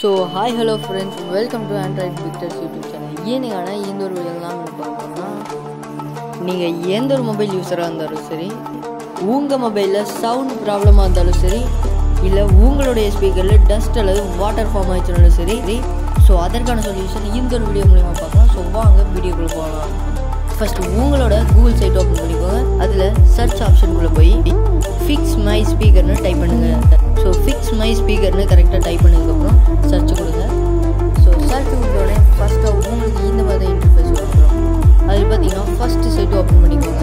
So hi hello friends, welcome to Android Victor's YouTube channel. ஏனிகான இந்த ஒரு வீடியோல நாம என்ன பார்க்க போறோம்னா, நீங்க எந்த ஒரு மொபைல் யூசரா இருந்தாலும் சரி, உங்க மொபைல்ல சவுண்ட் ப்ராப்ளமா இருந்தாலும் சரி, இல்ல உங்களுடைய ஸ்பீக்கர்ல டஸ்ட் அல்லது வாட்டர் ஃபார்ம் ஆயிடுச்சுனாலும் சரி, ஸோ அதற்கான சொல்யூஷன் இந்த ஒரு வீடியோ மூலமா பார்க்கலாம். ஸோ வாங்க வீடியோக்குள்ள போகலாம். ஃபர்ஸ்ட் உங்களோட கூகுள் சைட் ஓப்பன் பண்ணிக்கோங்க. அதில் சர்ச் ஆப்ஷனுக்குள்ளே போய் ஃபிக்ஸ் மை ஸ்பீக்கர்னு டைப் பண்ணுங்கள். ஸோ ஃபிக்ஸ் மை ஸ்பீக்கர்னு கரெக்டாக டைப் பண்ணதுக்கப்புறம் சர்ச் கொடுங்க. ஸோ சர்ச் கொடுத்தோடனே ஃபஸ்ட்டாக உங்களுக்கு இந்த மாதிரி இன்டர்ஃபேஸ் வந்துடும். அதில் பார்த்தீங்கன்னா ஃபஸ்ட்டு சைட் ஓப்பன் பண்ணிக்கோங்க.